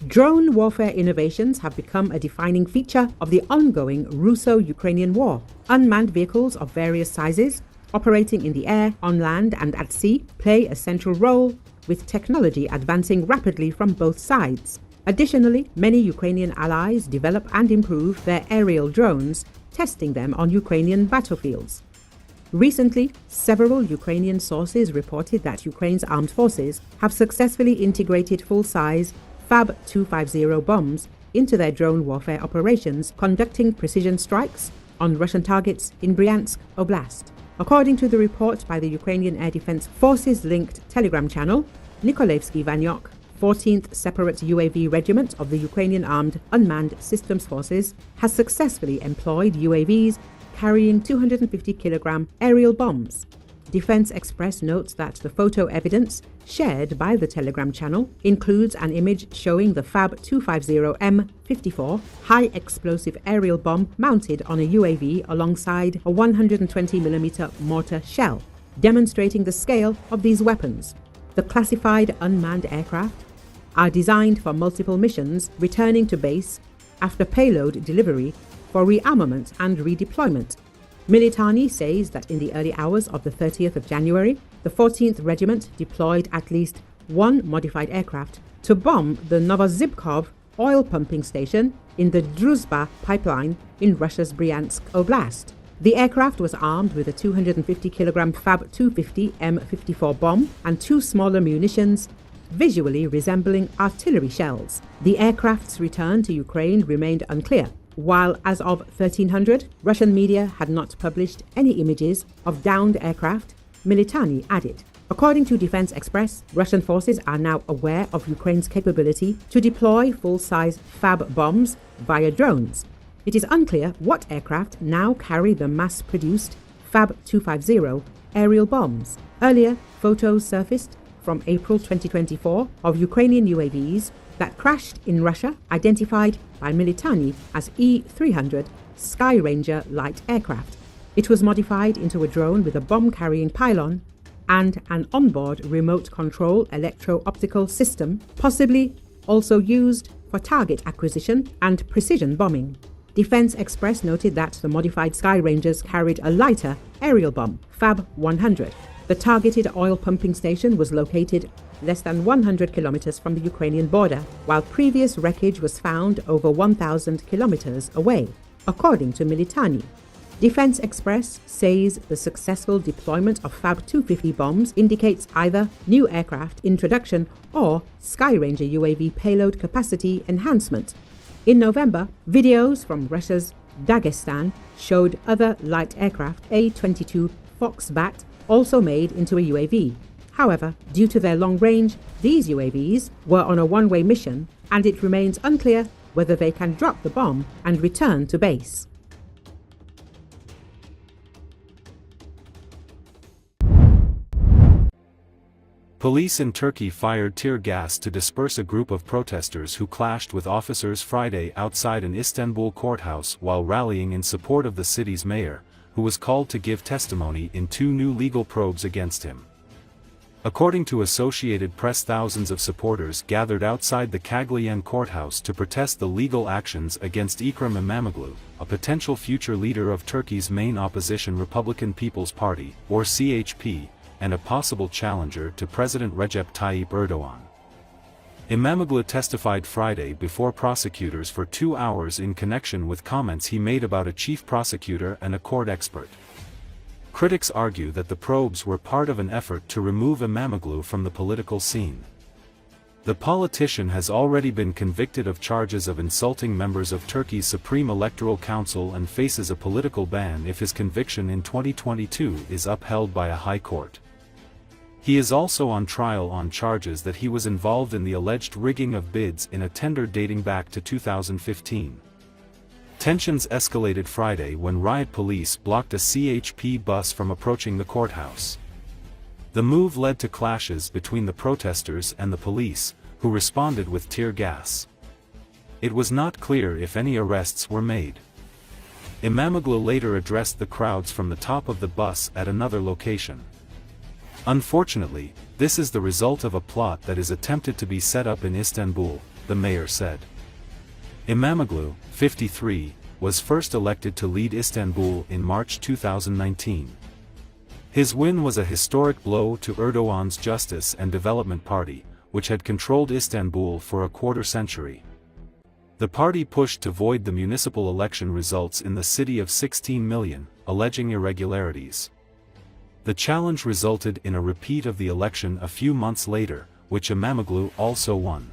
Drone warfare innovations have become a defining feature of the ongoing Russo-Ukrainian war. Unmanned vehicles of various sizes, operating in the air, on land and at sea, play a central role, with technology advancing rapidly from both sides. Additionally, many Ukrainian allies develop and improve their aerial drones, testing them on Ukrainian battlefields. Recently, several Ukrainian sources reported that Ukraine's armed forces have successfully integrated full-size FAB-250 bombs into their drone warfare operations, conducting precision strikes on Russian targets in Bryansk Oblast. According to the report by the Ukrainian Air Defense Forces-linked Telegram channel, Nikolaevsky Vanyok, 14th Separate UAV Regiment of the Ukrainian Armed Unmanned Systems Forces, has successfully employed UAVs carrying 250-kilogram aerial bombs. Defense Express notes that the photo evidence shared by the Telegram channel includes an image showing the FAB-250 M54 high-explosive aerial bomb mounted on a UAV alongside a 120mm mortar shell, demonstrating the scale of these weapons. The classified unmanned aircraft are designed for multiple missions, returning to base after payload delivery for rearmament and redeployment. Militarnyi says that in the early hours of the 30th of January, the 14th Regiment deployed at least one modified aircraft to bomb the Novozybkov oil pumping station in the Druzhba pipeline in Russia's Bryansk Oblast. The aircraft was armed with a 250-kilogram FAB-250 M54 bomb and two smaller munitions, visually resembling artillery shells. The aircraft's return to Ukraine remained unclear, while as of 1300, Russian media had not published any images of downed aircraft, Militarnyi added. According to Defense Express, Russian forces are now aware of Ukraine's capability to deploy full-size FAB bombs via drones. It is unclear what aircraft now carry the mass-produced FAB-250 aerial bombs. Earlier, photos surfaced from April 2024 of Ukrainian UAVs that crashed in Russia, identified by Militarnyi as E-300 Sky Ranger light aircraft. It was modified into a drone with a bomb-carrying pylon and an onboard remote control electro-optical system, possibly also used for target acquisition and precision bombing. Defense Express noted that the modified Sky Rangers carried a lighter aerial bomb, FAB-100. The targeted oil pumping station was located less than 100 kilometers from the Ukrainian border, while previous wreckage was found over 1,000 kilometers away, according to Militarnyi. Defense Express says the successful deployment of FAB-250 bombs indicates either new aircraft introduction or Sky Ranger UAV payload capacity enhancement. In November, videos from Russia's Dagestan showed other light aircraft, A-22 Foxbat, also made into a UAV. However, due to their long range, these UAVs were on a one-way mission, and it remains unclear whether they can drop the bomb and return to base. Police in Turkey fired tear gas to disperse a group of protesters who clashed with officers Friday outside an Istanbul courthouse while rallying in support of the city's mayor, who was called to give testimony in two new legal probes against him. According to Associated Press, thousands of supporters gathered outside the Kaglian courthouse to protest the legal actions against Ekrem İmamoğlu, a potential future leader of Turkey's main opposition Republican People's Party, or CHP, and a possible challenger to President Recep Tayyip Erdogan. İmamoğlu testified Friday before prosecutors for 2 hours in connection with comments he made about a chief prosecutor and a court expert. Critics argue that the probes were part of an effort to remove İmamoğlu from the political scene. The politician has already been convicted of charges of insulting members of Turkey's Supreme Electoral Council and faces a political ban if his conviction in 2022 is upheld by a high court. He is also on trial on charges that he was involved in the alleged rigging of bids in a tender dating back to 2015. Tensions escalated Friday when riot police blocked a CHP bus from approaching the courthouse. The move led to clashes between the protesters and the police, who responded with tear gas. It was not clear if any arrests were made. İmamoğlu later addressed the crowds from the top of the bus at another location. Unfortunately, this is the result of a plot that is attempted to be set up in Istanbul, the mayor said. Imamoglu, 53, was first elected to lead Istanbul in March 2019. His win was a historic blow to Erdogan's Justice and Development Party, which had controlled Istanbul for a quarter century. The party pushed to void the municipal election results in the city of 16 million, alleging irregularities. The challenge resulted in a repeat of the election a few months later, which Imamoglu also won.